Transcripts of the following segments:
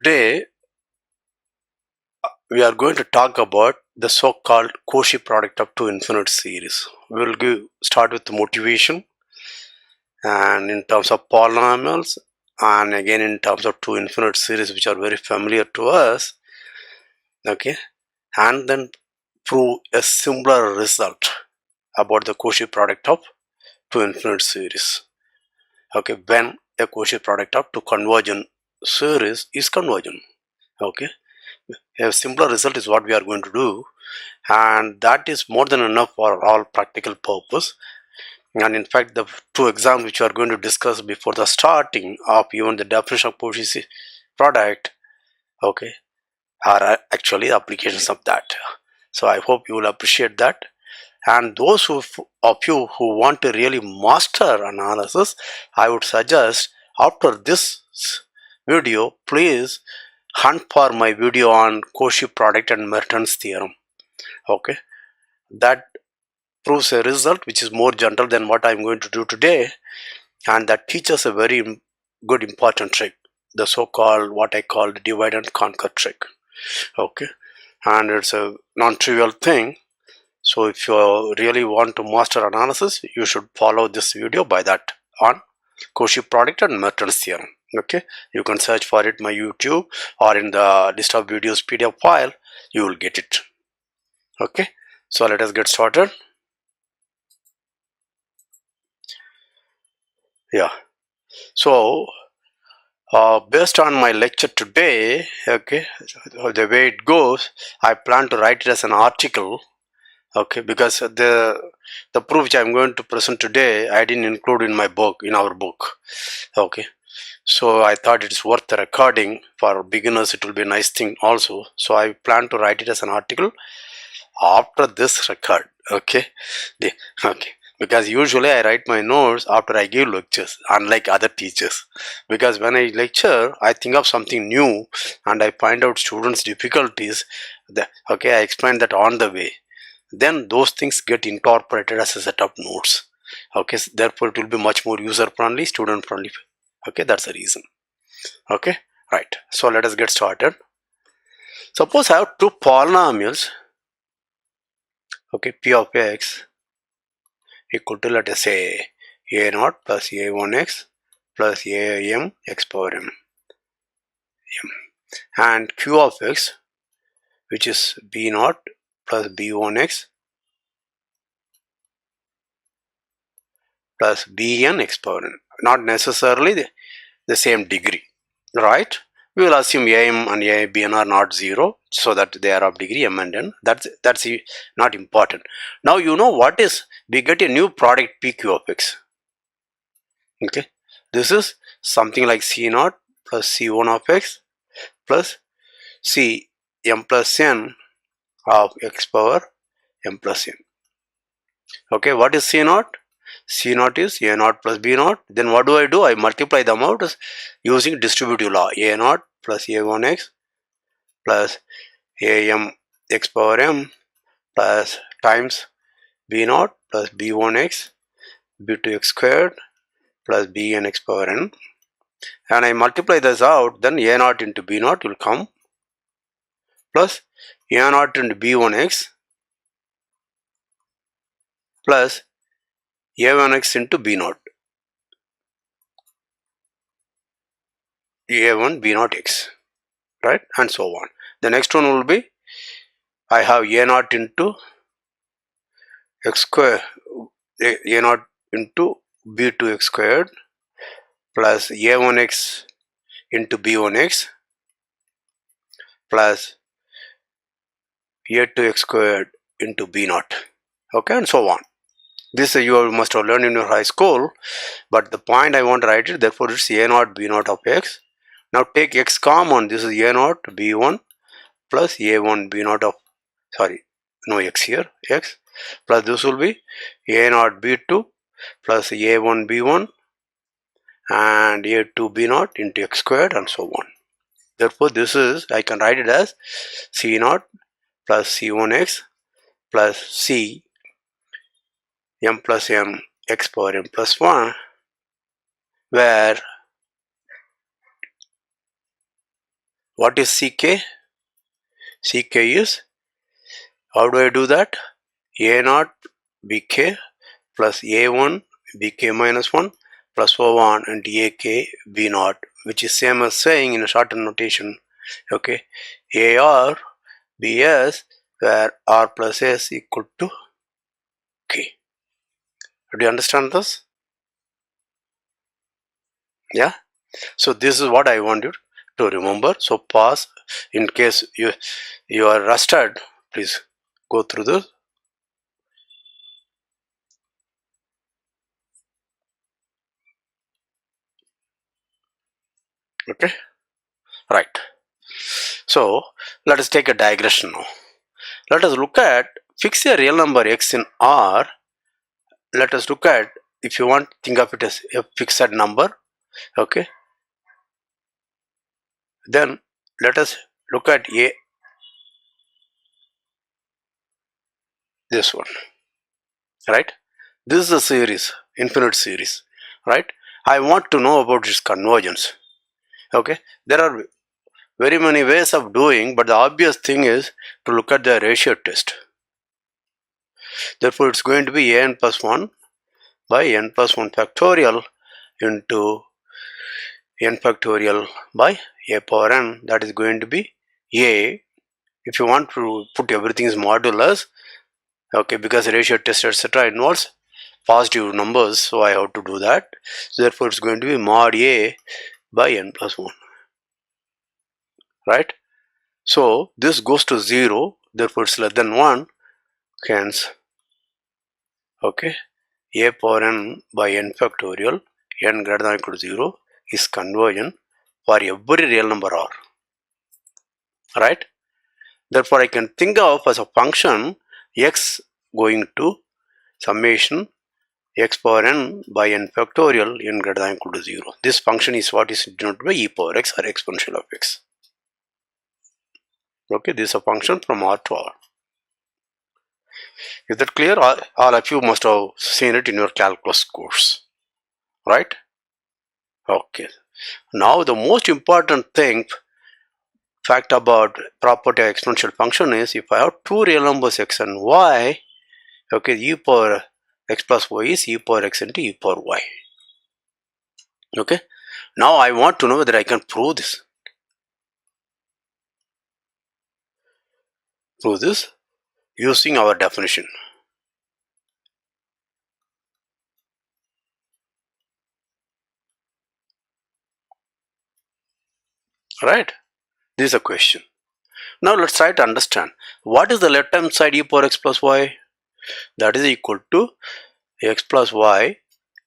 Today, we are going to talk about the so-called Cauchy product of two infinite series. We will start with the motivation, and in terms of polynomials, and again in terms of two infinite series which are very familiar to us. Okay, and then prove a similar result about the Cauchy product of two infinite series. Okay, when a Cauchy product of two convergent series is convergent. Okay, a simpler result is what we are going to do, and that is more than enough for all practical purpose. And in fact, the two exams which we are going to discuss before the starting of even the definition of Cauchy product, okay, are actually applications of that. So I hope you will appreciate that. And those of you who want to really master analysis, I would suggest after this video, please hunt for my video on Cauchy product and Merton's theorem. Okay, that proves a result which is more general than what I'm going to do today, and that teaches a very good important trick, the so-called what I call the divide and conquer trick. Okay, and it's a non-trivial thing. So if you really want to master analysis, you should follow this video by that on Cauchy product and Merton's theorem. Okay, you can search for it my YouTube or in the list of videos PDF file, you will get it. Okay, so let us get started. Yeah, so based on my lecture today, okay, the way it goes, I plan to write it as an article. Okay, because the proof which I'm going to present today, I didn't include in my book, in our book. Okay, so I thought it's worth the recording. For beginners it will be a nice thing also, so I plan to write it as an article after this record. Okay, okay, because usually I write my notes after I give lectures, unlike other teachers, because when I lecture I think of something new and I find out students difficulties. Okay, I explain that on the way, then those things get incorporated as a set of notes. Okay, so therefore it will be much more user friendly, student friendly. Okay, that's the reason. Okay, right, so let us get started. Suppose I have two polynomials, okay, p of x equal to, let us say, a0 plus a1x plus am x power m, and q of x, which is b0 plus b1x plus bn x power n, not necessarily the same degree, right? We will assume am and bn are not 0, so that they are of degree m and n. That's not important. Now you know what is, we get a new product pq of x. Okay, this is something like c0 plus c1 of x plus c m plus n of x power m plus n. Okay, what is c0? c0 is a0 plus b0. Then what do? I multiply them out using distributive law. a0 plus a1x plus am x power m plus times b0 plus b1x b2x squared plus bn x power n, and I multiply this out, then a0 into b0 will come plus a0 into b1x plus a1x into b0, a1 b0 x, right, and so on. The next one will be, I have a0 into x square, a0 into b2x squared plus a1x into b1x plus a2x squared into b0. Okay, and so on. This you must have learned in your high school, but the point I want to write it, therefore it's a0 b0 of x. Now take x common, this is a0 b1 plus a1 b0 of, sorry, no x here, x, plus this will be a0 b2 plus a1 b1 and a2 b0 into x squared and so on. Therefore this is, I can write it as c0 plus c1x plus c m plus n x power m plus 1, where What is ck? Ck is, how do I do that? A naught bk plus a1 bk minus 1 plus so on and ak b naught, which is same as saying in a shortened notation, okay, ar bs, where r plus s equal to k. Do you understand this? Yeah. So this is what I want you to remember. So pause. In case you are rusted, please go through this. Okay, right. So let us take a digression now. Let us look at, fix a real number x in R. Let us look at, if you want, think of it as a fixed number. Okay, then let us look at this one, right? This is a series, infinite series, right? I want to know about its convergence. Okay, there are very many ways of doing, but the obvious thing is to look at the ratio test. Therefore, it's going to be n plus 1 by n plus 1 factorial into n factorial by a power n. That is going to be a. If you want to put everything as modulus, okay, because ratio test etc. involves positive numbers, so I have to do that. So therefore, it's going to be mod a by n plus 1, right? So this goes to 0, therefore it's less than 1, hence, okay, a power n by n factorial n greater than or equal to 0 is convergent for every real number r, right? Therefore I can think of as a function x going to summation x power n by n factorial n greater than or equal to 0. This function is what is denoted by e power x or exponential of x. Okay, this is a function from R to R. Is that clear? All of you must have seen it in your calculus course, right? Okay. Now the most important fact about property of exponential function is, if I have two real numbers x and y, okay, e power x plus y is e power x into e power y. Okay. Now I want to know whether I can prove this. Prove this using our definition. Right? This is a question. Now let's try to understand what is the left hand side e power x plus y. That is equal to x plus y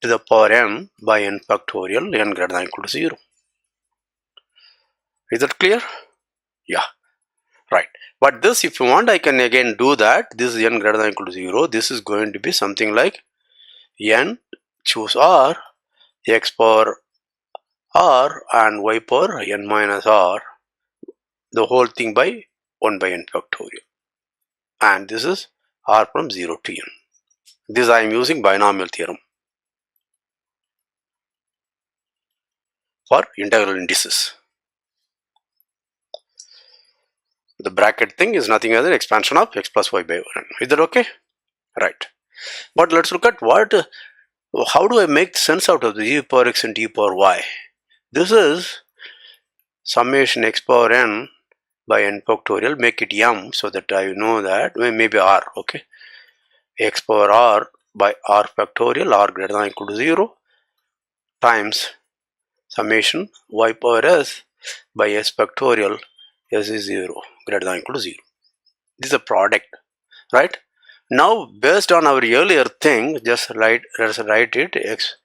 to the power n by n factorial n greater than or equal to 0. Is that clear? Yeah, right. But this, if you want, I can again do that. This is n greater than or equal to 0. This is going to be something like n, choose r, x power r and y power n minus r, the whole thing by 1 by n factorial. And this is r from 0 to n. This I am using binomial theorem for integral indices. The bracket thing is nothing other than expansion of x plus y by 1. Is that okay? Right. But let's look at how do I make sense out of the e power x and e power y? This is summation x power n by n factorial, make it m so that I know that, maybe r, okay, x power r by r factorial r greater than or equal to 0 times summation y power s by s factorial s is 0 greater than or equal to 0. This is a product, right? Now based on our earlier thing, let's write it x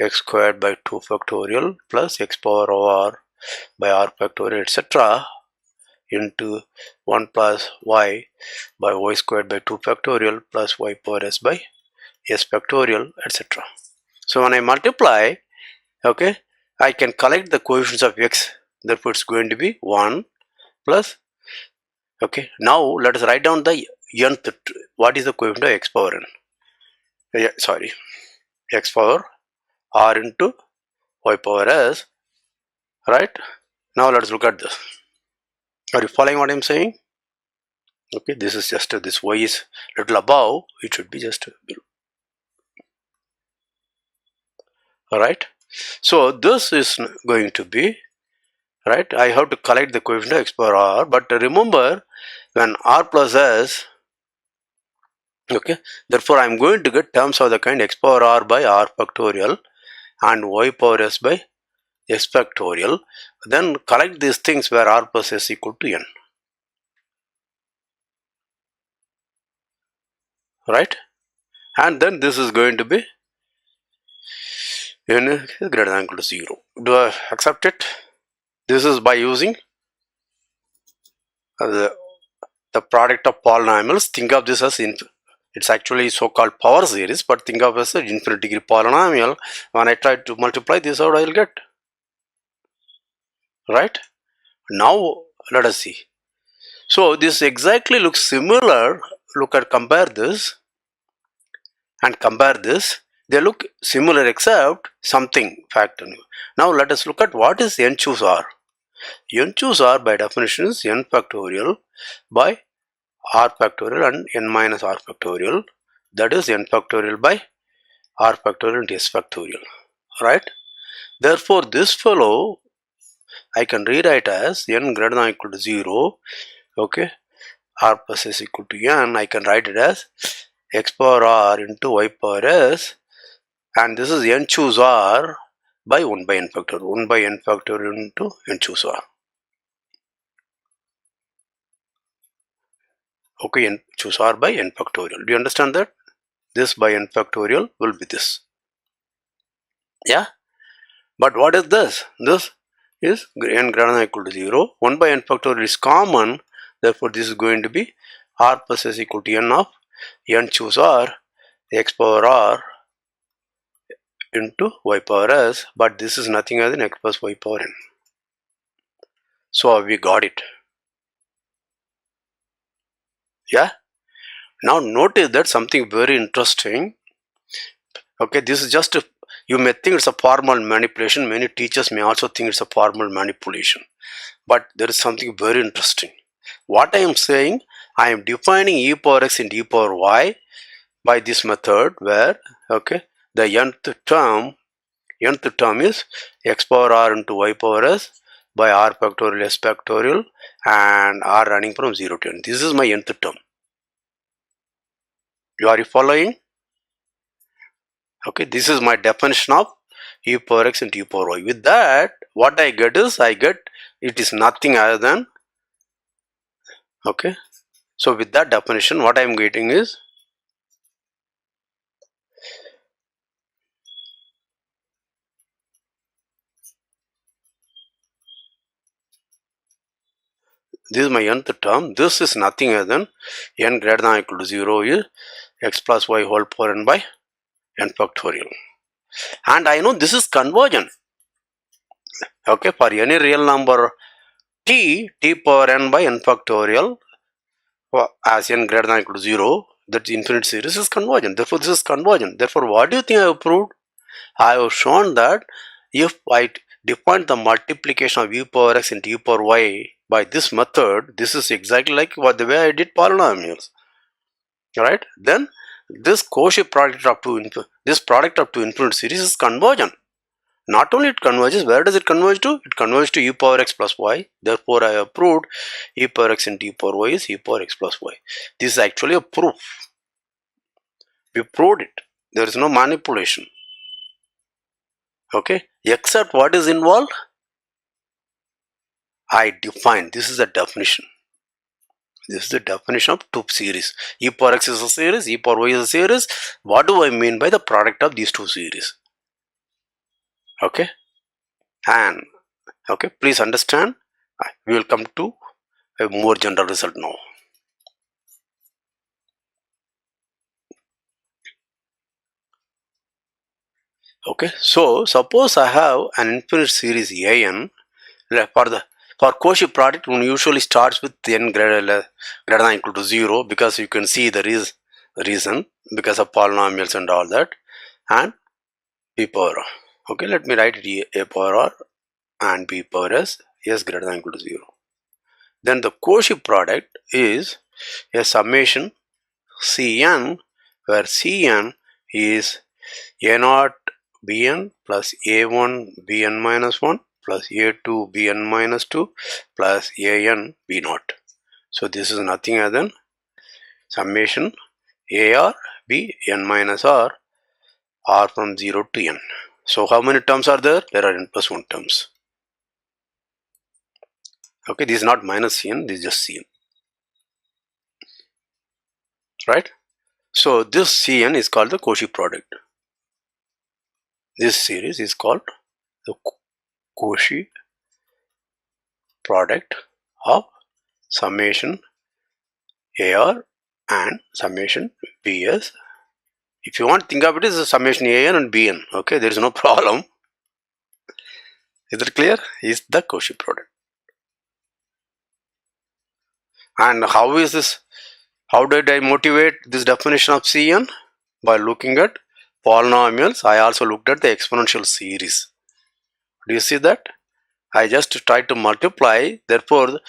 squared by 2 factorial plus x power r by r factorial etc. into 1 plus y by y squared by 2 factorial plus y power s by s factorial etc. So when I multiply, okay, I can collect the coefficients of x, therefore it's going to be 1 plus, okay, now let us write down the nth, what is the coefficient of x power n? Yeah, sorry, x power r into y power s, right? Now let's look at this. Are you following what I'm saying? Okay, this is just this y is little above, it should be just below. Alright, so this is going to be right. I have to collect the coefficient of x power r, but remember when r plus s, okay, therefore I am going to get terms of the kind x power r by r factorial and y power s by s factorial. Then collect these things where r plus s equal to n, right? And then this is going to be n is greater than equal to 0. Do I accept it? This is by using the product of polynomials. Think of this as it's actually so-called power series, but think of it as an infinite degree polynomial. When I try to multiply this out, I will get, right? Now let us see. So this exactly looks similar. Compare this and compare this. They look similar except something factor. Now let us look at what is n choose r. N choose r by definition is n factorial by r factorial and n minus r factorial. That is n factorial by r factorial and s factorial, right? Therefore this fellow I can rewrite as n greater than or equal to 0, okay, r plus s equal to n. I can write it as x power r into y power s, and this is n choose r by 1 by n factorial, 1 by n factorial into n choose r. Okay, n choose r by n factorial. Do you understand that? This by n factorial will be this. Yeah? But what is this? This is n greater than or equal to 0. 1 by n factorial is common. Therefore, this is going to be r plus s equal to n of n choose r x power r into y power s. But this is nothing other than x plus y power n. So we got it. Yeah? Now notice that something very interesting. Okay, this is just you may think it's a formal manipulation. Many teachers may also think it's a formal manipulation. But there is something very interesting. What I am saying, I am defining e power x into e power y by this method where, okay, the nth term is x power r into y power s by r factorial s factorial and r running from 0 to n. This is my nth term. Are you following? Okay, this is my definition of e power x into e power y. With that, what I get is, it is nothing other than, okay, so with that definition, what I am getting is, this is my nth term. This is nothing other than n greater than or equal to 0 is x plus y whole power n by n factorial. And I know this is convergent. Okay, for any real number t power n by n factorial as n greater than or equal to 0, that infinite series is convergent. Therefore, this is convergent. Therefore, what do you think I have proved? I have shown that if I define the multiplication of e power x into e power y by this method, this is exactly like the way I did polynomials, right? Then this Cauchy product of two infinite series is convergent. Not only it converges, where does it converge to? It converges to e power x plus y. Therefore, I have proved e power x into e power y is e power x plus y. This is actually a proof. We proved it. There is no manipulation. Okay, except what is involved? I define. This is the definition. This is the definition of two series. E power x is a series, e power y is a series. What do I mean by the product of these two series? Okay, and okay, please understand. We will come to a more general result now. Okay, so suppose I have an infinite series an. For Cauchy product, one usually starts with n greater than or equal to 0, because you can see there is reason because of polynomials and all that, and b power r. Okay, let me write it a power r and b power s s greater than equal to 0. Then the Cauchy product is a summation Cn, where Cn is a0 bn plus a1 bn minus 1 plus a2 bn minus 2 plus an b0. So this is nothing other than summation ar b n minus r from 0 to n. So how many terms are there? There are n plus 1 terms. Okay, this is not minus Cn, this is just Cn. Right? So this Cn is called the Cauchy product. This series is called the Cauchy product of summation ar and summation bs. If you want to think of it as a summation an and bn, okay, there is no problem. Is it clear? Is the Cauchy product. And how is this? How did I motivate this definition of Cn? By looking at polynomials. I also looked at the exponential series. Do you see that? I just tried to multiply, therefore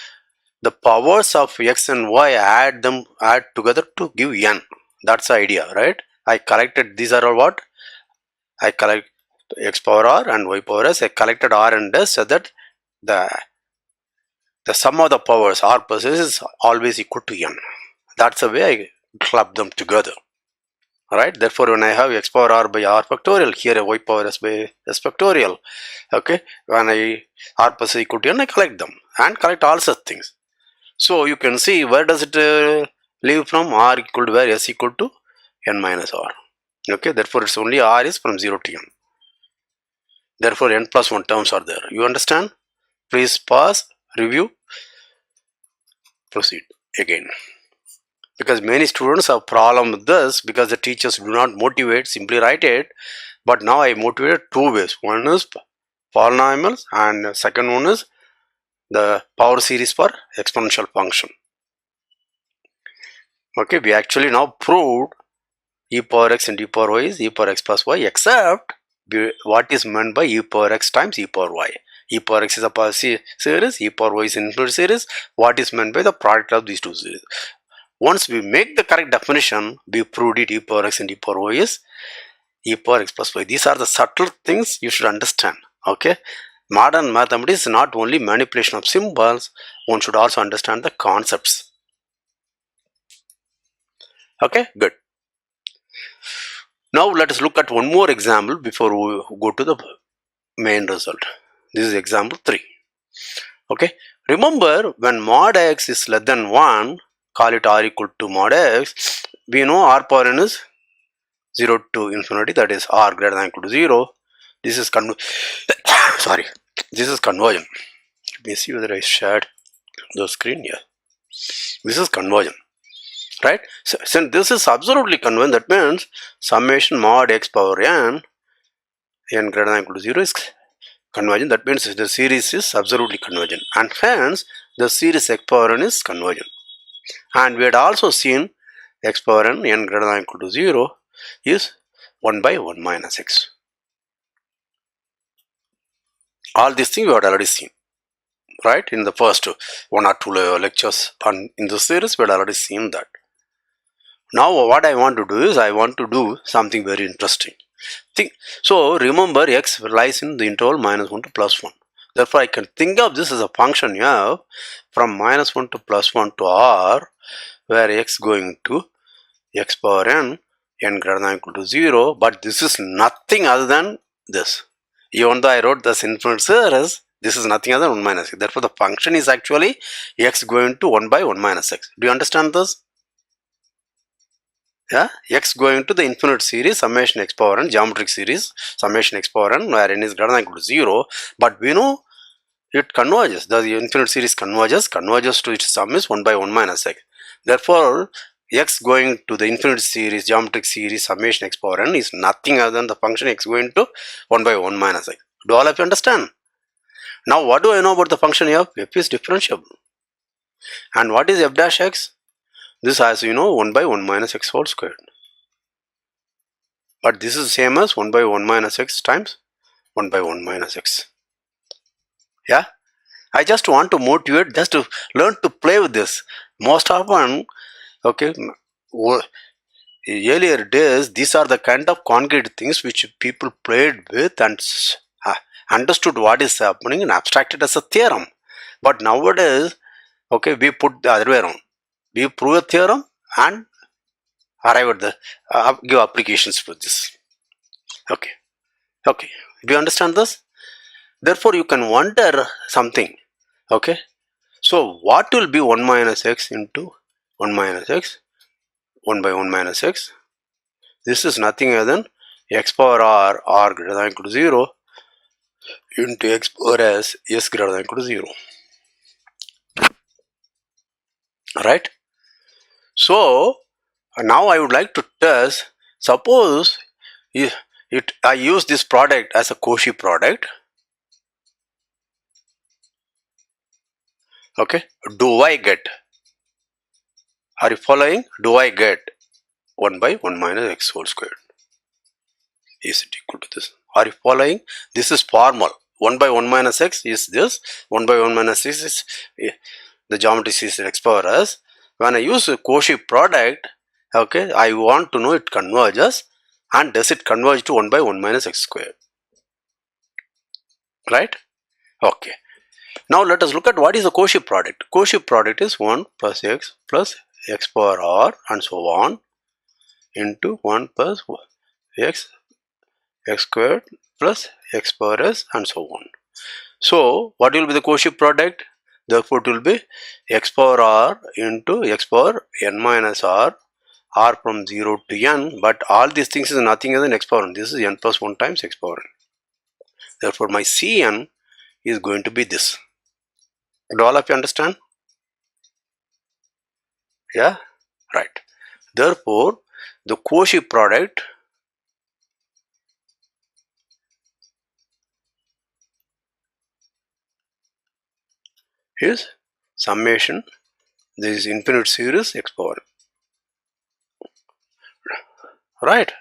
the powers of x and y add together to give n. That's the idea, right? I collected, these are all what? I collect x power r and y power s. I collected r and s so that the sum of the powers r plus s is always equal to n. That's the way I club them together. Right? Therefore, when I have x power r by r factorial, here a y power s by s factorial. Okay? When I r plus s equal to n, I collect them and collect all such things. So you can see where does it leave from? R equal to where? S equal to n minus r. Okay? Therefore, it's only r is from 0 to n. Therefore, n plus 1 terms are there. You understand? Please pause, review, proceed again. Because many students have problem with this because the teachers do not motivate, simply write it. But now I motivate two ways. One is polynomials and second one is the power series for exponential function. Okay, we actually now proved e power x and e power y is e power x plus y, except what is meant by e power x times e power y. E power x is a power series, e power y is an infinite series. What is meant by the product of these two series? Once we make the correct definition, we proved it, e power x and e power y is e power x plus y. These are the subtle things you should understand. Okay, modern mathematics is not only manipulation of symbols, one should also understand the concepts. Okay, good. Now let us look at one more example before we go to the main result. This is example 3. Okay, remember when mod x is less than 1, call it r equal to mod x. We know r power n is 0 to infinity, that is r greater than equal to 0. This is sorry, this is conversion. Let me see whether I shared the screen here. This is conversion, right? So since this is absolutely convergent, that means summation mod x power n greater than equal to 0 is convergent. That means the series is absolutely convergent, and hence the series x power n is convergent. And we had also seen x power n greater than equal to 0 is 1 by 1 minus x. All these things we had already seen, right? In the first 1 or 2 lectures in the series, we had already seen that. Now what I want to do is, I want to do something very interesting. So remember, x lies in the interval minus 1 to plus 1. Therefore, I can think of this as a function f from minus 1 to plus 1 to r, where x going to x power n greater than equal to 0. But this is nothing other than this. Even though I wrote this infinite series, this is nothing other than 1 minus x. Therefore, the function is actually x going to 1 by 1 minus x. Do you understand this? Yeah, x going to the infinite series, summation x power n, geometric series, summation x power n, where n is greater than equal to 0. But we know it converges. The infinite series converges to its sum is 1 by 1 minus x. Therefore, x going to the infinite series, geometric series, summation x power n is nothing other than the function x going to 1 by 1 minus x. Do all of you understand? Now, what do I know about the function f? F is differentiable. And what is f dash x? This, as you know, 1 by 1 minus x whole squared. But this is same as 1 by 1 minus x times 1 by 1 minus x. Yeah? I just want to motivate, just to learn to play with this. Most often, okay, earlier days, these are the kind of concrete things which people played with and understood what is happening and abstracted as a theorem. But nowadays, okay, we put the other way around. We prove a theorem and arrive at the give applications for this. Okay, okay. Do you understand this? Therefore, you can wonder something. Okay. So, what will be 1 minus x into 1 minus x? 1 by 1 minus x. This is nothing other than x power r greater than equal to 0 into x power s greater than equal to 0. Right? So, now I would like to test, suppose I use this product as a Cauchy product. Okay, do I get, are you following? Do I get 1 by 1 minus x whole squared? Is it equal to this? Are you following? This is formal. 1 by 1 minus x is this. 1 by 1 minus x is the geometry is x power s. When I use a Cauchy product, okay, I want to know it converges, and does it converge to 1 by 1 minus x squared? Right? Okay. Now let us look at what is the Cauchy product. Cauchy product is 1 plus x power r and so on into 1 plus x squared plus x power s and so on. So what will be the Cauchy product? Therefore it will be x power r into x power n minus r from 0 to n, but all these things is nothing other than x power n. This is n plus 1 times x power n. Therefore my Cn is going to be this. Do all of you understand? Yeah, right. Therefore the Cauchy product is summation, this is infinite series x power n. Right.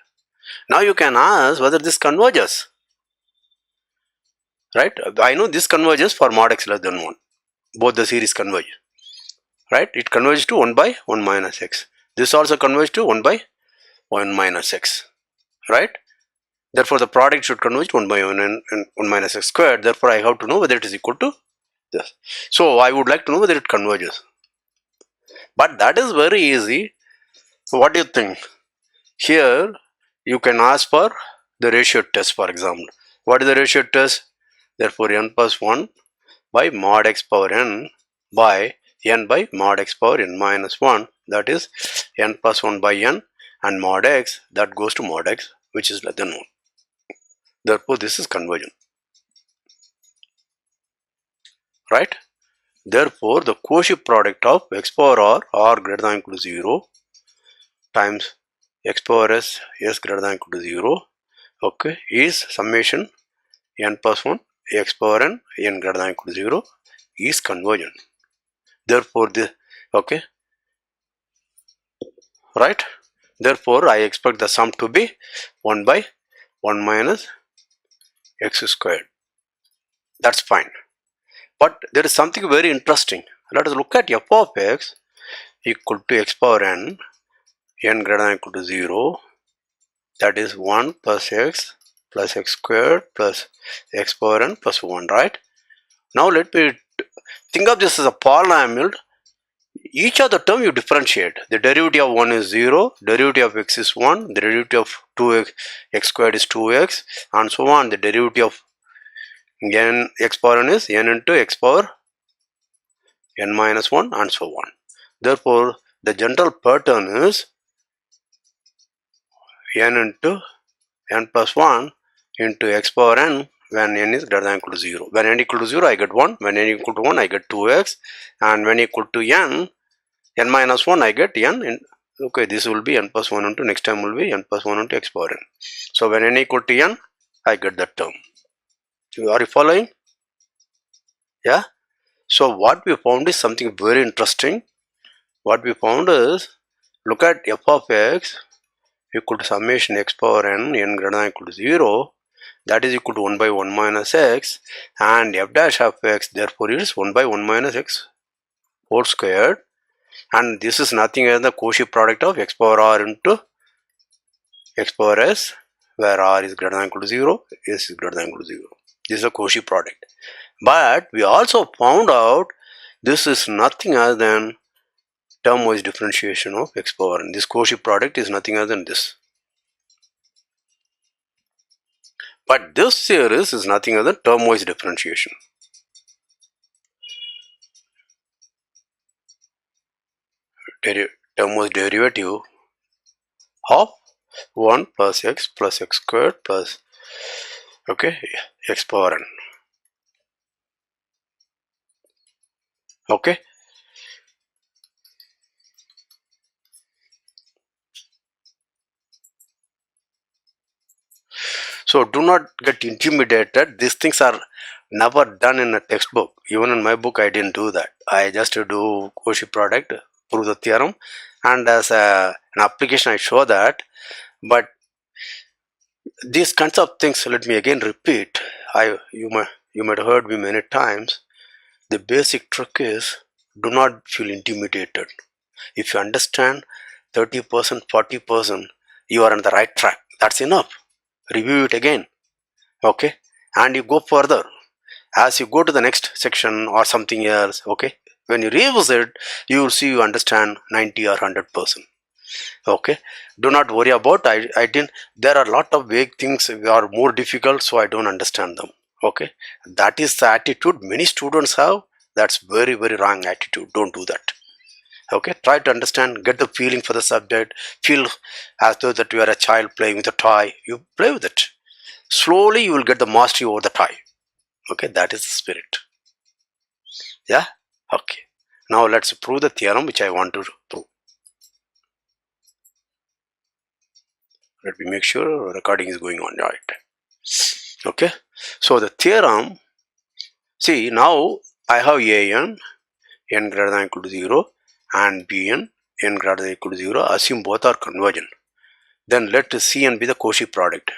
Now you can ask whether this converges. Right. I know this converges for mod x less than 1. Both the series converge. Right. It converges to 1 by 1 minus x. This also converges to 1 by 1 minus x. Right. Therefore the product should converge to 1 by 1 and 1 minus x squared. Therefore I have to know whether it is equal to this. So I would like to know whether it converges. But that is very easy. What do you think? Here you can ask for the ratio test, for example. What is the ratio test? Therefore n plus 1 by mod x power n by n by mod x power n minus 1, that is n plus 1 by n, and mod x, that goes to mod x, which is less than 1. Therefore this is conversion. Right? Therefore the Cauchy product of x power r greater than equal to 0 times x power s greater than equal to 0, okay, is summation n plus 1 x power n greater than equal to 0 is conversion. Therefore the, okay, right? Therefore I expect the sum to be 1 by 1 minus x squared. That's fine. But there is something very interesting. Let us look at f of x equal to x power n greater than equal to 0, that is 1 plus x squared plus x power n plus 1, right? Now let me think of this as a polynomial. Each of the term you differentiate. The derivative of 1 is 0, derivative of x is 1, the derivative of 2x squared is 2x, and so on. The derivative of n x power n is n into x power n minus 1, and so on. Therefore the general pattern is n into n plus 1 into x power n when n is greater than equal to 0. When n equal to 0 I get 1, when n equal to 1 I get 2x, and when equal to n minus 1 I get n in, okay, this will be n plus 1 into, next time will be n plus 1 into x power n. So when n equal to n I get that term. Are you following? Yeah. So what we found is something very interesting. What we found is, look at f of x equal to summation x power n greater than equal to 0, that is equal to 1 by 1 minus x, and f dash of x therefore is 1 by 1 minus x whole squared, and this is nothing other than the Cauchy product of x power r into x power s, where r is greater than equal to 0, s is greater than equal to 0. This is a Cauchy product. But we also found out this is nothing other than term-wise differentiation of x power n. This Cauchy product is nothing other than this. But this series is nothing other than term-wise differentiation. Term-wise derivative of 1 plus x squared plus x power n. Okay. So do not get intimidated. These things are never done in a textbook. Even in my book, I didn't do that. I just do Cauchy product, prove the theorem, and as an application, I show that. But these kinds of things, let me again repeat. You might have heard me many times. The basic trick is do not feel intimidated. If you understand 30%, 40%, you are on the right track. That's enough. Review it again. Okay, and you go further as you go to the next section or something else. Okay, when you revisit, you will see you understand 90 or 100%. Okay, do not worry about I didn't, there are a lot of vague things are more difficult, so I don't understand them. Okay, that is the attitude many students have. That's very, very wrong attitude. Don't do that. Okay, try to understand, get the feeling for the subject, feel as though that you are a child playing with a toy. You play with it. Slowly you will get the mastery over the toy. Okay, that is the spirit. Yeah. Okay, now let's prove the theorem which I want to prove. Let me make sure recording is going on right. Okay, so the theorem, see, now I have n greater than equal to 0 and n greater than equal to 0. Assume both are convergent. Then let Cn be the Cauchy product.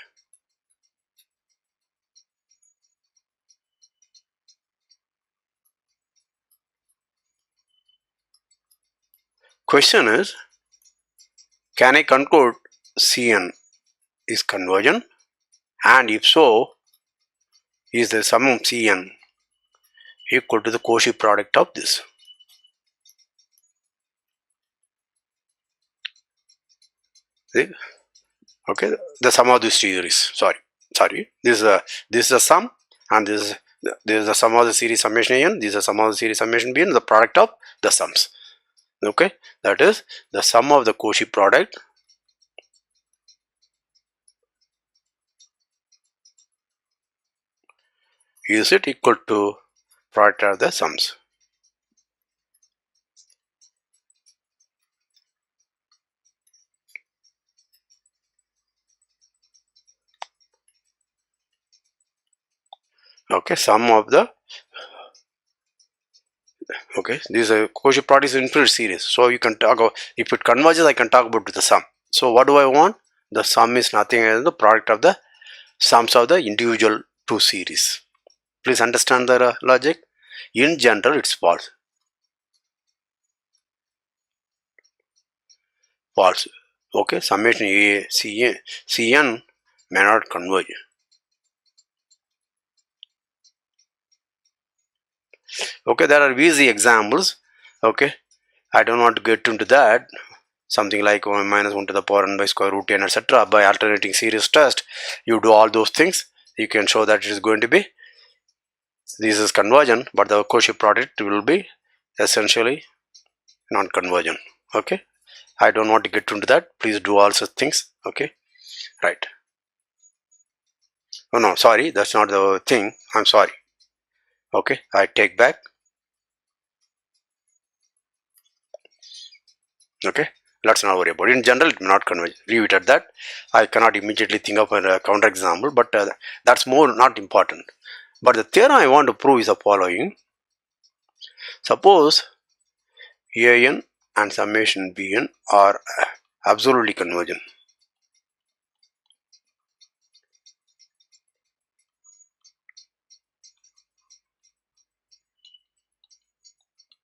Question is, can I conclude Cn is convergent, and if so, is the sum of Cn equal to the Cauchy product of this? See? Okay, the sum of these series. Sorry. This is a sum, and this is the sum of the series summation n. This is the sum of the series summation b, and the product of the sums. Okay, that is the sum of the Cauchy product is it equal to product of the sums. Okay, sum of the, okay, this is a Cauchy product is infinite series, so you can talk about, if it converges, I can talk about the sum. So what do I want? The sum is nothing other than the product of the sums of the individual two series. Please understand the logic. In general, it's false. False. Okay, summation a cn may not converge. Okay, there are easy examples. Okay, I don't want to get into that. Something like 1 minus 1 to the power n by square root n, etc. By alternating series test, you do all those things. You can show that it is going to be, this is convergent, but the Cauchy product will be essentially non-convergent. Okay, I don't want to get into that. Please do all such things. Okay, right. Oh no, sorry, that's not the thing. I'm sorry. Okay, I take back. Okay, let's not worry about it. In general, it may not converge. Leave it at that. I cannot immediately think of a counter example, but that's more not important. But the theorem I want to prove is the following. Suppose an and summation bn are absolutely convergent.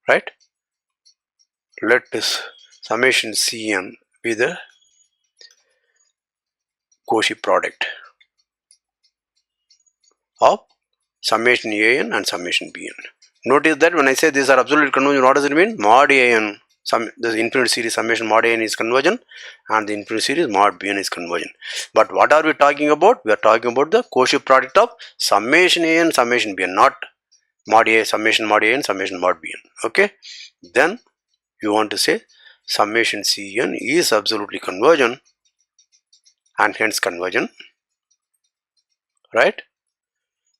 right? Let this summation Cn be the Cauchy product of summation An and summation Bn. Notice that when I say these are absolute convergent, what does it mean? Mod An, the infinite series summation mod An is convergent and the infinite series mod Bn is convergent. But what are we talking about? We are talking about the Cauchy product of summation An, summation Bn, not mod A, summation mod A and summation mod Bn. Okay, then you want to say summation Cn is absolutely convergent and hence convergent, right?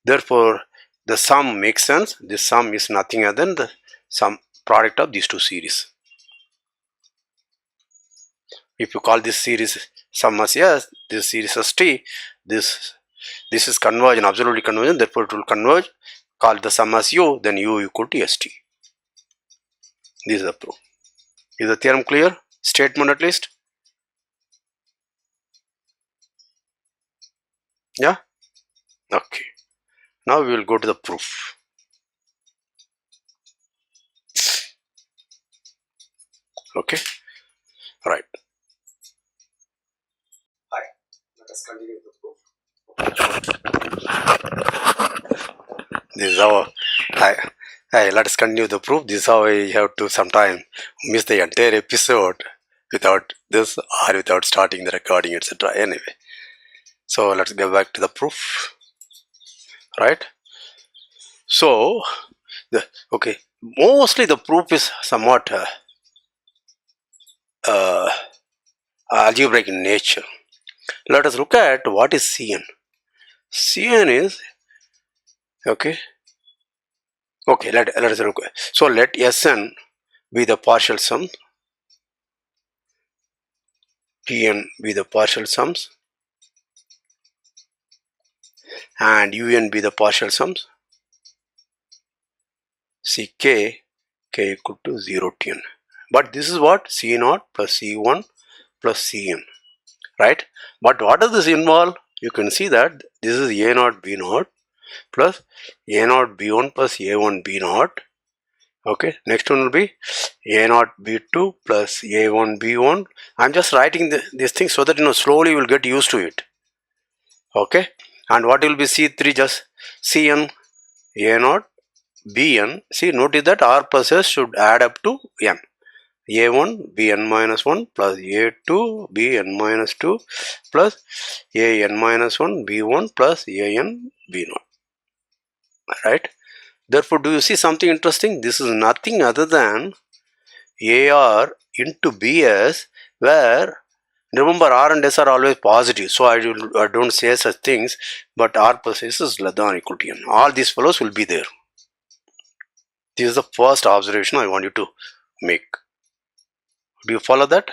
Therefore, the sum makes sense. This sum is nothing other than the sum product of these two series. If you call this series sum as S, this series as T, this is convergent, absolutely convergent, therefore it will converge. Call the sum as U, then U equal to ST. This is the proof. Is the theorem clear? Statement at least? Yeah? Okay. Now we will go to the proof. Okay? Right. Hi. Let us continue the proof. This is how let us continue the proof. This is how I have to sometime miss the entire episode without this or without starting the recording, etc. Anyway, so let's go back to the proof, right? So, mostly the proof is somewhat algebraic in nature. Let us look at what is Cn. Cn is let us look. So let Sn be the partial sum, Tn be the partial sums, and Un be the partial sums. Ck k equal to 0 Tn. But this is what C0 plus C1 plus Cn, right? But what does this involve? You can see that this is A0 B0 plus A0 B1 plus A1 B0. Okay, next one will be A0 B2 plus A1 B1. I'm just writing this thing so that slowly you will get used to it. Okay, and what will be C3? Just Cn A0 Bn. See, notice that R plus S should add up to n. A1 Bn minus 1 plus A2 Bn minus 2 plus An minus 1 B1 plus An B0. Right? Therefore, do you see something interesting? This is nothing other than AR into BS, where remember R and S are always positive, so I don't say such things, but R plus S is less than or equal to n. All these fellows will be there. This is the first observation I want you to make. Do you follow that?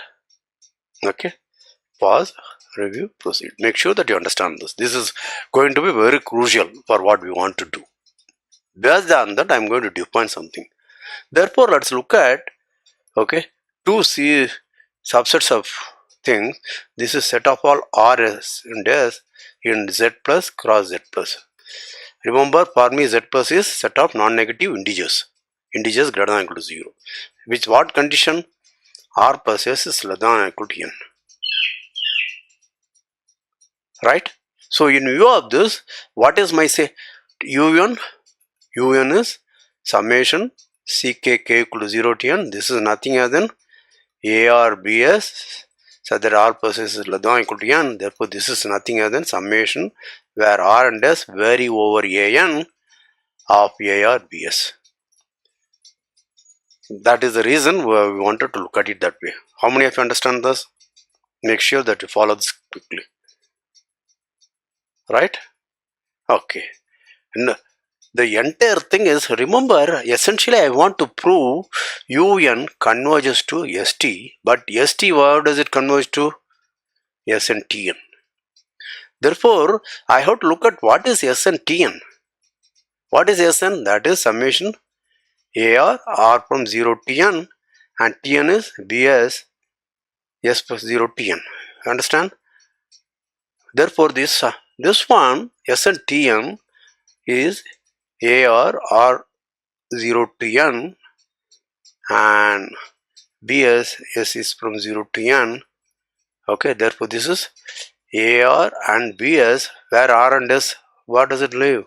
Okay. Pause, review, proceed. Make sure that you understand this. This is going to be very crucial for what we want to do. Based on that, I am going to define something. Therefore, let's look at two subsets of things. This is set of all Rs and S in Z plus cross Z plus. Remember, for me Z plus is set of non-negative integers greater than or equal to 0. Which what condition? R plus S is less than or equal to n. Right? So in view of this, what is my say? Un is summation Ck equal to 0 to n. This is nothing other than ARBS, so that R plus S is less than or equal to n. Therefore, this is nothing other than summation where R and S vary over An of ARBS. That is the reason we wanted to look at it that way. How many of you understand this? Make sure that you follow this quickly. Right? Okay. And the entire thing is, remember, essentially I want to prove Un converges to St, but St, what does it converge to? Sn Tn. Therefore, I have to look at what is Sn Tn. What is Sn? That is summation AR, R from 0 to n, and Tn is Bs, S plus 0 to n. Understand? Therefore, this one, Sn Tn, is AR, R 0 to n and bs, s is from 0 to n. Okay, therefore this is ar and bs, where r and s, what does it leave?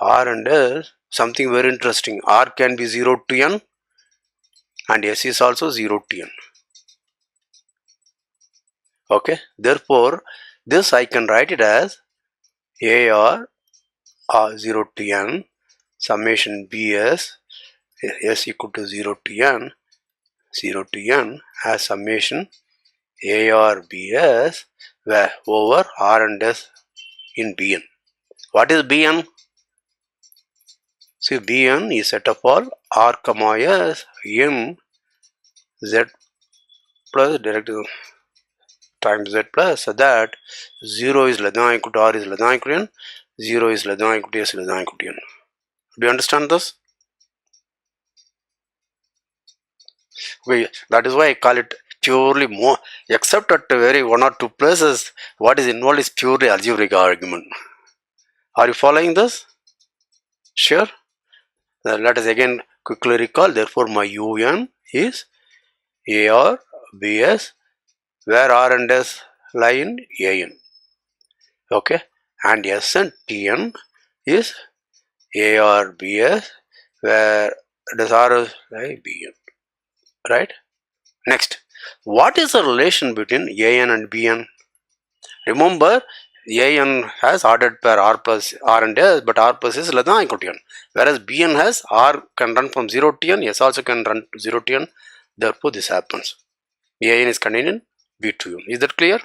R and S, something very interesting. R can be 0 to n and S is also 0 to n. Okay, therefore this I can write it as AR 0 to n summation BS S equal to 0 to n as summation AR BS where over R and S in Bn. What is Bn? See, Bn is set of all R comma S in Z plus direct times Z plus, so that 0 is less than or equal to R is less than or equal to n, 0 is less than or equal to S less than or equal to n. Do you understand this? Okay, that is why I call it purely more, except at very one or two places, what is involved is purely algebraic argument. Are you following this? Sure. Let us again quickly recall. Therefore, my UN is AR BS, where R and S lie in AN. Okay, and S and TN is AR BS, where does R lie BN. Right? Next, what is the relation between AN and BN? Remember, AN has ordered pair R plus R and S, but R plus S is less than or equal to n. Whereas BN has R can run from 0 to n, S also can run to 0 to n. Therefore, this happens. AN is contained in B to n. Is that clear?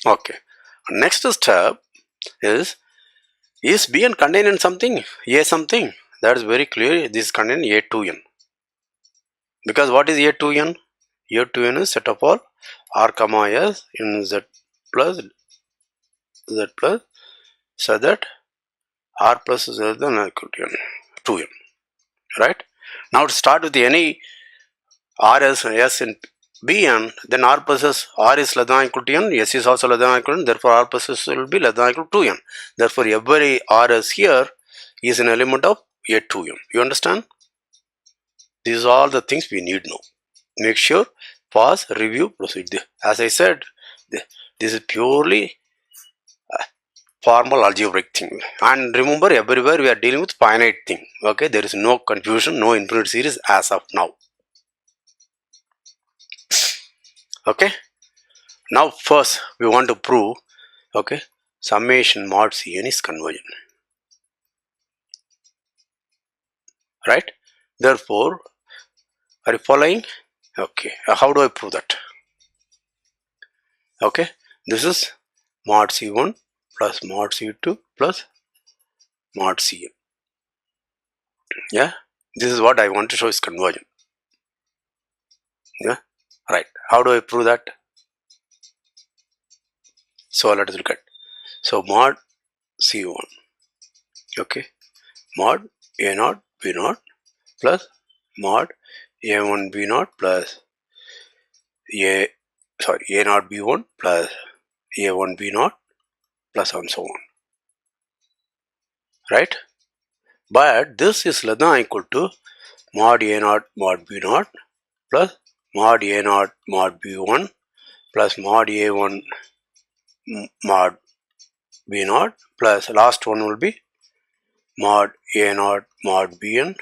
Okay. Next step is BN contained in something? A something? That is very clear. This is contained in A to n. Because what is A to n? A to n is set of all R comma S in Z plus so that R plus is less than or equal to n, 2n. Right? Now to start with any R as S in Bn, then R plus S, R is less than or equal to n, S is also less than or equal to n, therefore R plus S will be less than or equal to 2n. Therefore every R is here is an element of A 2n. You understand? These are all the things we need now. Make sure, pause, review, proceed. As I said, this is purely formal algebraic thing. And remember, everywhere we are dealing with finite thing. Okay, there is no confusion, no infinite series as of now. Okay, now first we want to prove, okay, summation mod Cn is convergent. Right? Therefore, are you following? Okay, how do I prove that? Okay, this is mod C1 plus mod C2 plus mod Cn. Yeah, this is what I want to show is convergent. Yeah, right. How do I prove that? So let us look at. So mod C1, okay, mod A0 B0 plus mod A1 B0 plus A0 B1 plus A1 B0 plus and so on. Right? But this is less than or equal to mod A0 mod B0 plus mod A0 mod B1 plus mod A1 mod B0 plus last one will be mod A0 mod Bn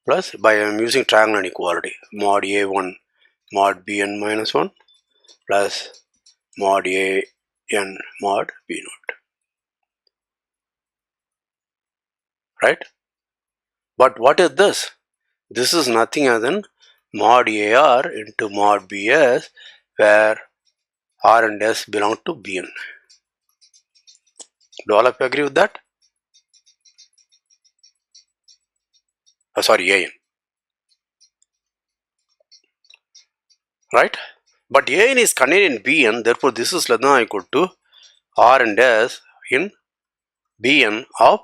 plus, by I am using triangle inequality, mod A1 mod Bn minus 1 plus mod An mod B0. Right? But what is this? This is nothing other than mod AR into mod BS, where R and S belong to Bn. Do all of you agree with that? Sorry, An. Right? But An is contained in Bn, therefore this is less than or equal to R and S in Bn of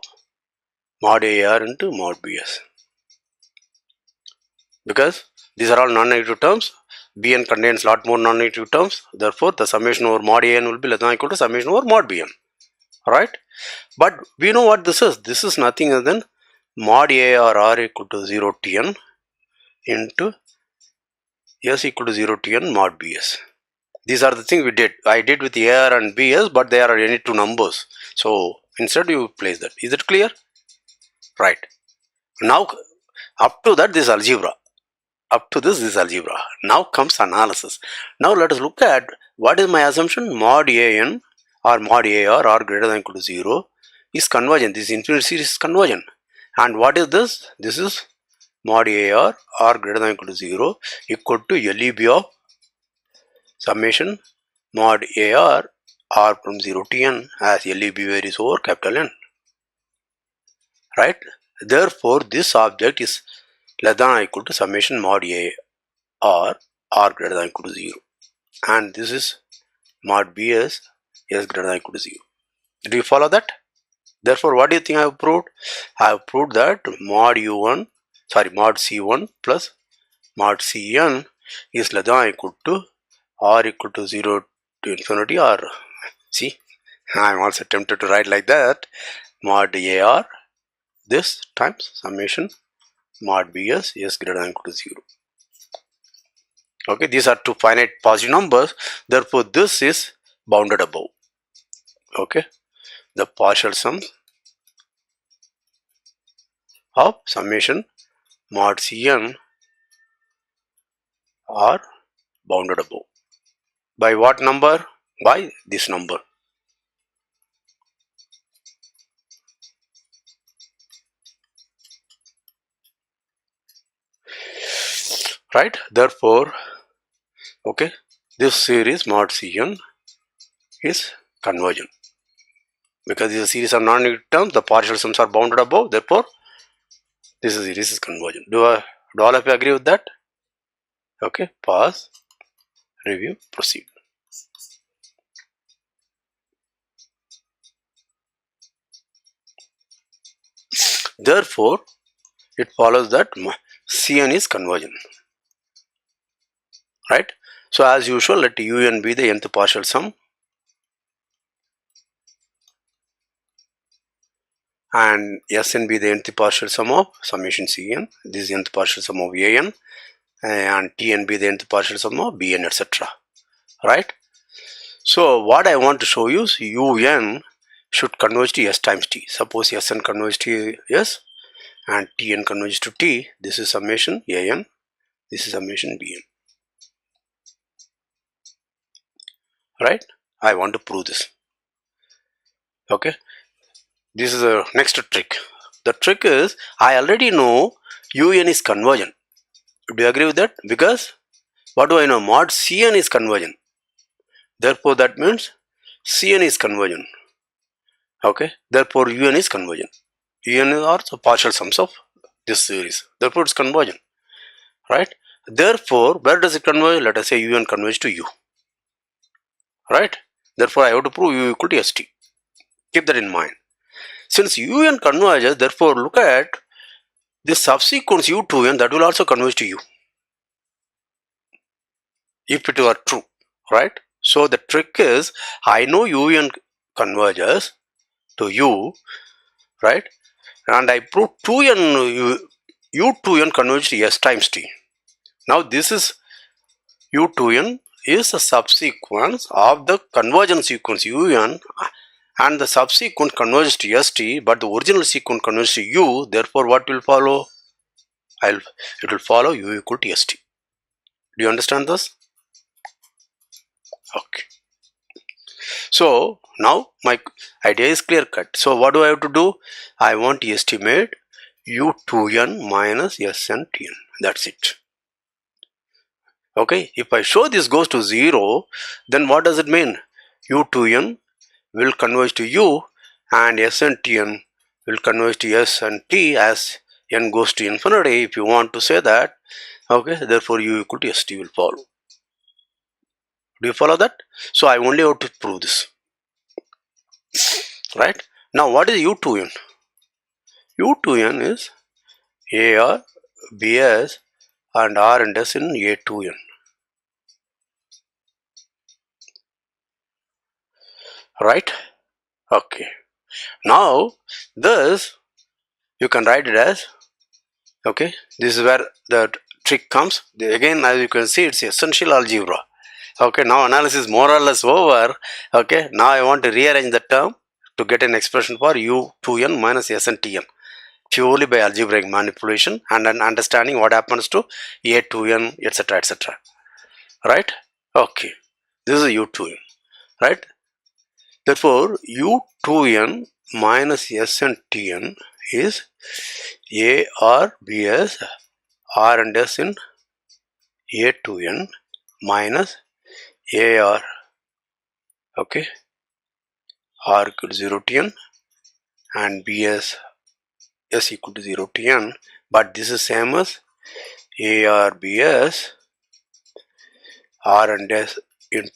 mod AR into mod BS. Because these are all non-negative terms, Bn contains lot more non-negative terms, therefore the summation over mod An will be less than or equal to summation over mod Bn. Right? But we know what this is. This is nothing other than mod A or R equal to 0 Tn into S equal to 0 Tn mod Bs. These are the things we did. I did with AR and BS, but they are any two numbers. So instead you place that. Is it clear? Right. Now up to that, this algebra. Up to this algebra. Now comes analysis. Now let us look at what is my assumption. Mod An or mod AR or greater than equal to 0 is convergent. This infinite series is convergent. And what is this? This is mod AR or greater than equal to 0 equal to LEB of summation mod AR R from 0 to n as LEB varies over capital N. Right? Therefore, this object is less than or equal to summation mod AR R greater than equal to 0. And this is mod BS S greater than equal to 0. Do you follow that? Therefore, what do you think I have proved? I have proved that mod C1 plus mod Cn is less than or equal to R equal to 0 to infinity, or see, I am also tempted to write like that, mod AR this times summation mod BS S greater than equal to 0. Okay, these are two finite positive numbers, therefore this is bounded above. Okay, the partial sum of summation mod Cn are bounded above. By what number? By this number. Right? Therefore, okay, this series mod Cn is convergent. Because this is a series of non-negative terms, the partial sums are bounded above, therefore this series is convergent. Do all of you agree with that? Okay, pause, review, proceed. Therefore, it follows that Cn is convergent. Right? So as usual, let Un be the nth partial sum and Sn be the nth partial sum of summation Cn. This is the nth partial sum of An, and Tn be the nth partial sum of Bn, etc. Right? So what I want to show you is Un should converge to S times T. Suppose Sn converges to S and Tn converges to T. This is summation An. This is summation Bn. Right? I want to prove this. Okay. This is the next trick. The trick is, I already know Un is convergent. Do you agree with that? Because what do I know? Mod Cn is convergent. Therefore, that means Cn is convergent. Okay. Therefore, Un is convergent. Un are the partial sums of this series. Therefore, it's convergent. Right? Therefore, where does it converge? Let us say Un converges to U. Right? Therefore, I have to prove U equal to St. Keep that in mind. Since Un converges, therefore, look at this subsequence U to N, that will also converge to U. If it were true. Right? So, the trick is, I know Un converges to U. Right? And I prove 2n U2n converges to S times T. Now this is U2n is a subsequence of the convergent sequence Un, and the subsequent converges to St, but the original sequence converges to U. Therefore, what will follow? It will follow U equal to St. Do you understand this? Okay. So now my idea is clear cut. So what do I have to do? I want to estimate U2n minus Sn Tn. That's it. Okay, if I show this goes to 0, then what does it mean? U2n will converge to U and Sn Tn will converge to S and T as n goes to infinity, if you want to say that. Okay, therefore U equal to St will follow. Do you follow that? So I only have to prove this. Right? Now what is U2n? U2n is AR, BS and R and S in A2n. Right? Okay. Now this you can write it as, okay, this is where the trick comes. Again, as you can see, it's essential algebra. Okay, now analysis more or less over. Okay, now I want to rearrange the term to get an expression for u2n minus sntn purely by algebraic manipulation and then understanding what happens to a2n, etc., etc. Right? Okay, this is u2n, right? Therefore, u2n minus sntn is a r b s r and s in a2n minus a r, okay, r equal to 0 to n and bs s equal to 0 to n, but this is same as a r b s r and s in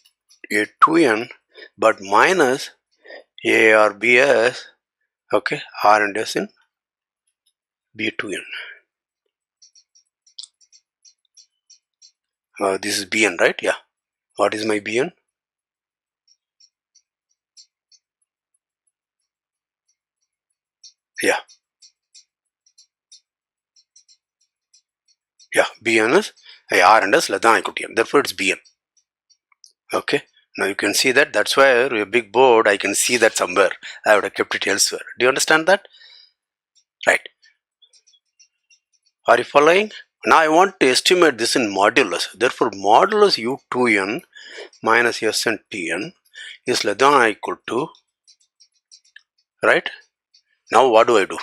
a2n but minus a r b s, okay, r and s in b2n. This is bn, right? Yeah. What is my bn? Yeah. Yeah, bn is r and s less than or equal to n. Therefore, it's bn. Okay. Now you can see that. That's why a big board, I can see that somewhere. I would have kept it elsewhere. Do you understand that? Right. Are you following? Now I want to estimate this in modulus. Therefore, modulus u2n minus s and tn is less than or equal to, right? Now what do I do?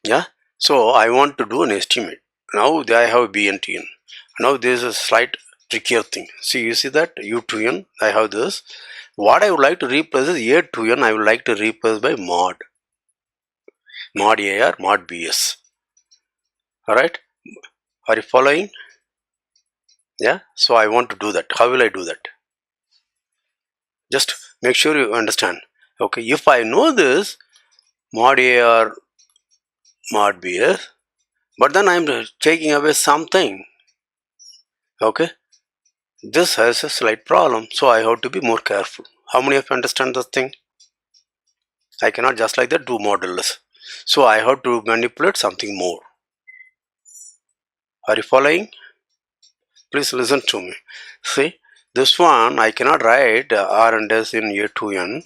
Yeah. So I want to do an estimate. Now I have b and tn. Now there is a slight trickier thing. See, you see that u2n, I have this. What I would like to replace is a2n, I would like to replace by mod AR, mod BS. Alright? Are you following? Yeah? So I want to do that. How will I do that? Just make sure you understand. Okay, if I know this mod AR, mod BS, but then I am taking away something. Okay? This has a slight problem. So I have to be more careful. How many of you understand this thing? I cannot just like that do modulus. So I have to manipulate something more. Are you following? Please listen to me. See, this one I cannot write r and s in a2n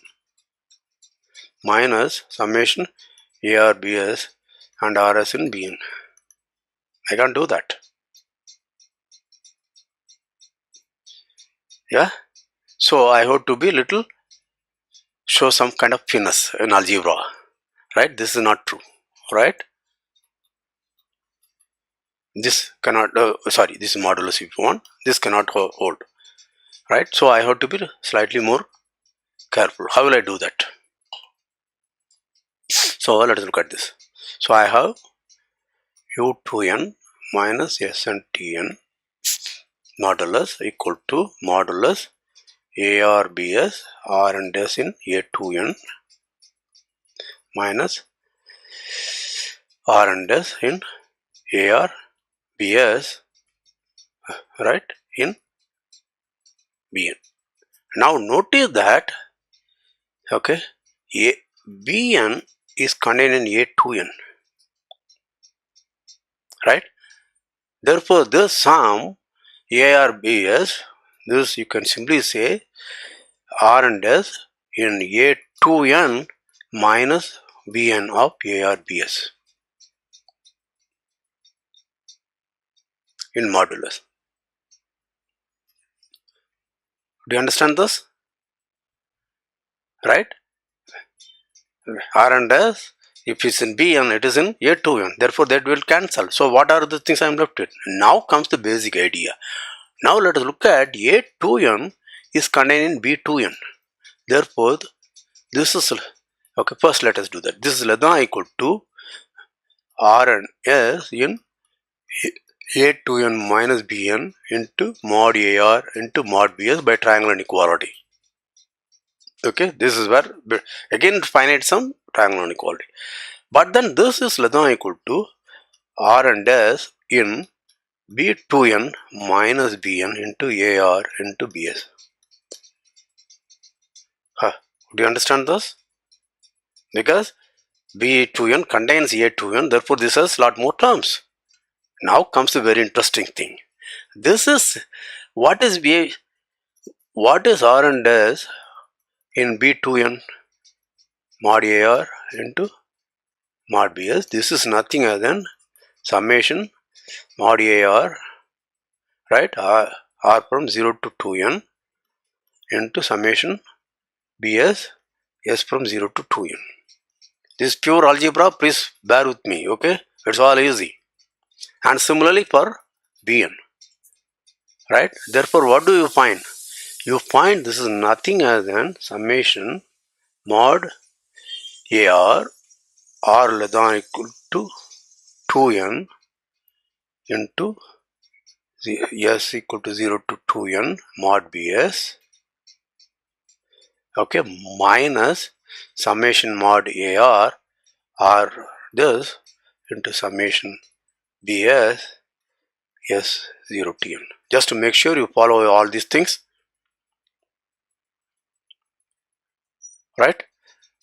minus summation arbs and rs in bn. I can't do that. Yeah. So I have to be little, show some kind of finesse in algebra. Right? This is not true. Right? This cannot, sorry, this is modulus if you want. This cannot hold. Right? So I have to be slightly more careful. How will I do that? So let us look at this. So I have u2n minus s and tn modulus equal to modulus arbs r and s in a2n minus r and s in arbs, right, in bn. Now notice that, okay, bn is contained in a2n, right? Therefore, this sum arbs, this you can simply say r and s in a2n minus bn of arbs in modulus. Do you understand this? Right? R and S, if it's in Bn, it is in A2n. Therefore, that will cancel. So, what are the things I am left with? Now comes the basic idea. Now, let us look at A2n is contained in B2n. Therefore, this is, okay, first let us do that. This is less than or equal to R and S in A2n minus Bn into mod AR into mod BS by triangular inequality. Okay, this is where again finite sum triangular inequality. But then this is less than or equal to r and s in b2n minus bn into ar into bs. Do you understand this? Because B2n contains A2n, therefore this has lot more terms. Now comes the very interesting thing. This is what is R and S in B2n mod AR into mod BS. This is nothing other than summation mod AR, right? R from 0 to 2n into summation BS S from 0 to 2n. This is pure algebra, please bear with me, okay? It's all easy. And similarly for Bn, right? Therefore, what do you find? You find this is nothing other than summation mod AR R less than or equal to 2n into S equal to 0 to 2n mod Bs, okay, minus summation mod AR R this into summation Bs S 0 to n. Just to make sure you follow all these things, right?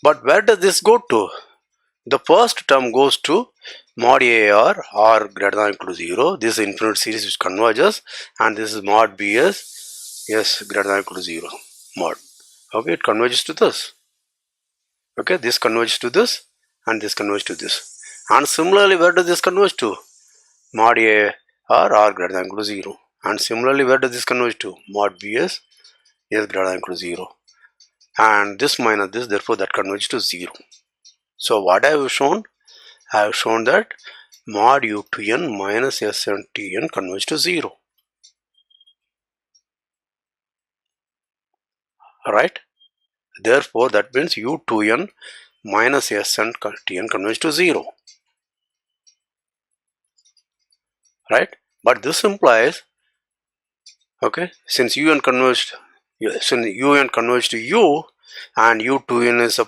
But where does this go to? The first term goes to mod AR R greater than or equal to 0. This is infinite series which converges, and this is mod BS S greater than or equal to 0 mod. Okay, it converges to this. Okay, this converges to this, and this converges to this. And similarly, where does this converge to? Mod AR R greater than or equal to 0. And similarly, where does this converge to? Mod BS S greater than or equal to 0. And this minus this, therefore that converges to 0. So what I have shown? I have shown that mod U2n minus Sn converges to 0. Right? Therefore, that means U2n minus Sn converges to 0. Right? But this implies, okay, since un converged, since un converges to u and U2n is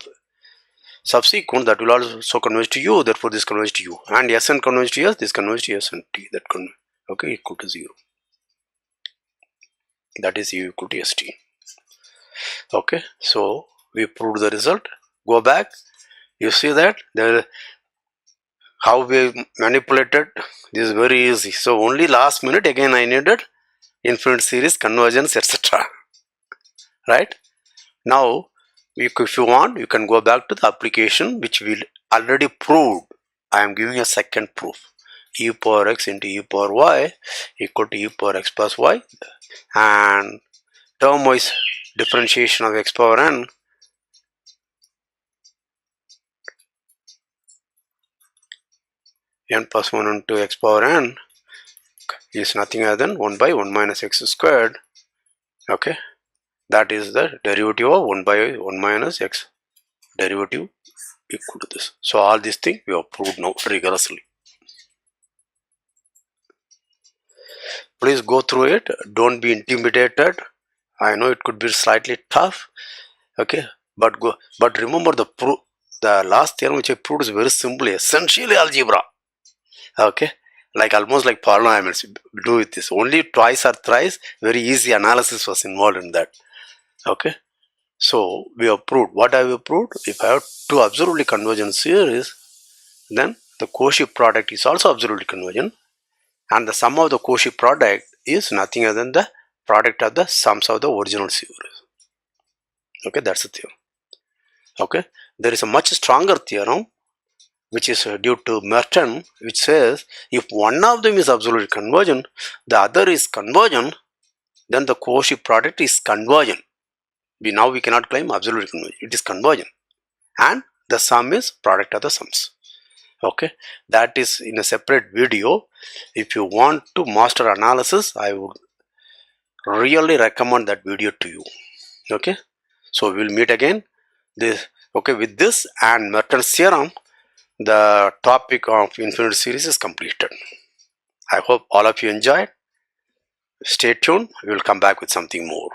subsequent, that will also converge to u, therefore this converges to u, and Sn converges to S, this converges to Sn t, that okay, equal to 0. That is u equal to St. Okay, so we proved the result. Go back, you see that there how we manipulated. This is very easy. So only last minute again I needed infinite series, convergence, etc. Right? Now if you want, you can go back to the application which we already proved. I am giving a second proof. E power x into e power y equal to e power x plus y, and term wise differentiation of x power n n plus 1 into x power n is nothing other than 1 by 1 minus x squared. Okay, that is the derivative of 1 by 1 minus x derivative equal to this. So all these things we have proved now rigorously. Please go through it. Don't be intimidated. I know it could be slightly tough. Okay, but remember the last theorem which I proved is very simple, essentially algebra. Okay, like almost like polynomials. Do with this only twice or thrice. Very easy analysis was involved in that. Okay, so we have proved. What have we proved? If I have two absolutely convergent series, then the Cauchy product is also absolutely convergent, and the sum of the Cauchy product is nothing other than the product of the sums of the original series. Okay, that's the theorem. Okay, there is a much stronger theorem which is due to Merton, which says if one of them is absolutely convergent, the other is convergent, then the Cauchy product is convergent. Now we cannot claim absolutely convergent. It is convergent, and the sum is product of the sums. Okay, that is in a separate video. If you want to master analysis, I would really recommend that video to you. Okay, so we'll meet again. Okay, with this and Merton's theorem, the topic of infinite series is completed. I hope all of you enjoyed. Stay tuned. We will come back with something more.